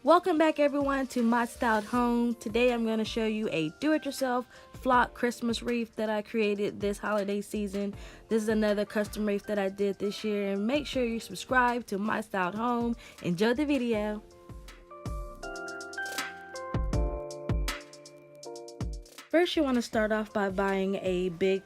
Welcome back everyone to My Styled Home. Today I'm going to show you a do-it-yourself flock Christmas wreath that I created this holiday season. This is another custom wreath that I did this year, and make sure you subscribe to My Styled Home. Enjoy the video. First, you want to start off by buying a big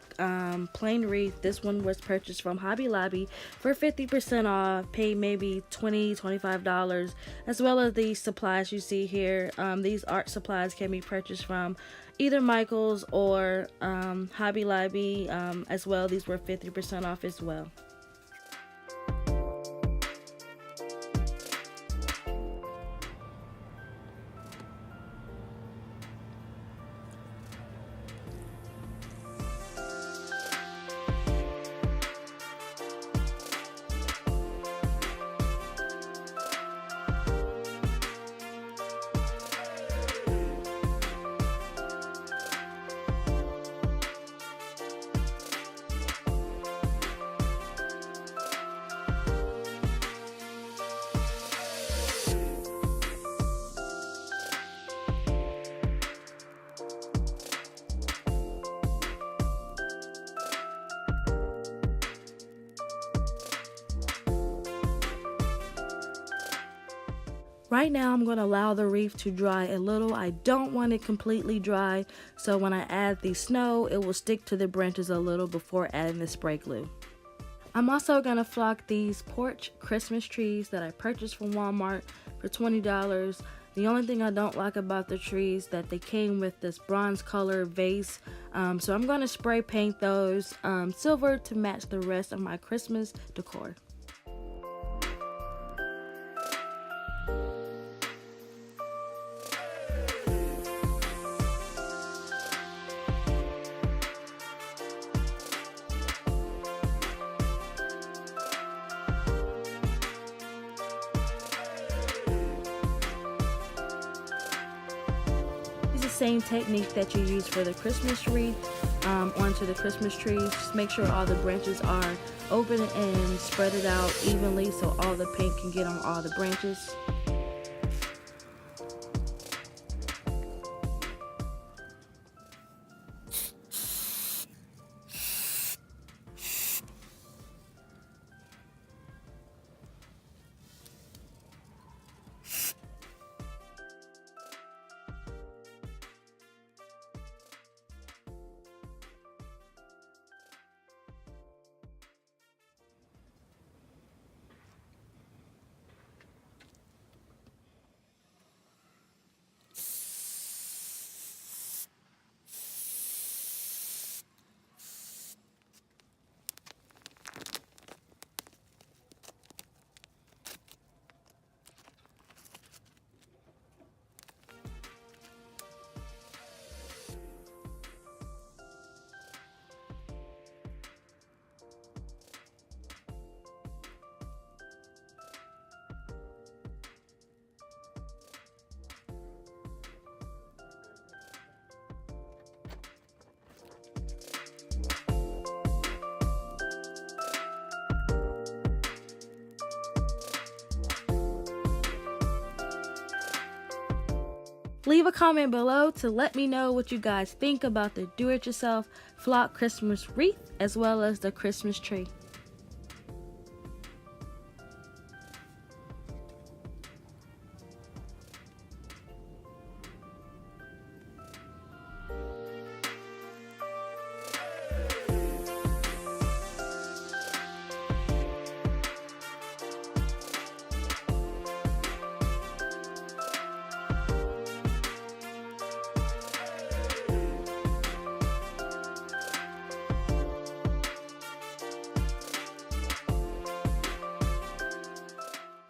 plain wreath. This one was purchased from Hobby Lobby for 50% off. Paid maybe $20–$25, as well as these supplies you see here. These art supplies can be purchased from either Michael's or Hobby Lobby as well. These were 50% off as well. Right now I'm going to allow the wreath to dry a little. I don't want it completely dry, so when I add the snow, it will stick to the branches a little before adding the spray glue. I'm also going to flock these porch Christmas trees that I purchased from Walmart for $20. The only thing I don't like about the trees that they came with this bronze color vase, so I'm going to spray paint those silver to match the rest of my Christmas decor. Same technique that you use for the Christmas wreath onto the Christmas tree. Just make sure all the branches are open and spread it out evenly so all the paint can get on all the branches. Leave a comment below to let me know what you guys think about the do-it-yourself flock Christmas wreath as well as the Christmas tree.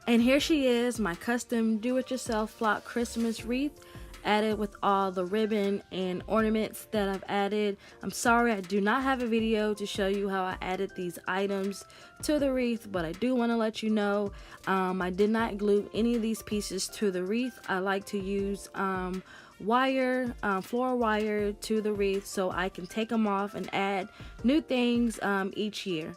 And here she is, my custom do-it-yourself flock Christmas wreath, added with all the ribbon and ornaments that I've added. I'm sorry I do not have a video to show you how I added these items to the wreath, but I do want to let you know I did not glue any of these pieces to the wreath. I like to use wire, floral wire to the wreath so I can take them off and add new things each year.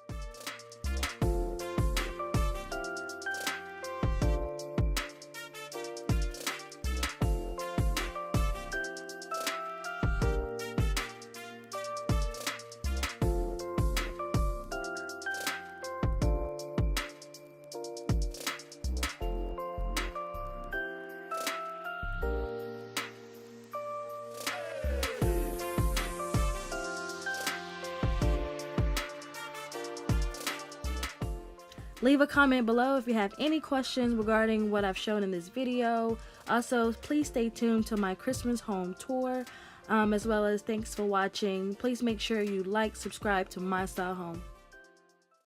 Leave a comment below if you have any questions regarding what I've shown in this video. Also, please stay tuned to my Christmas home tour, as well as thanks for watching. Please make sure you like, subscribe to My Style Home.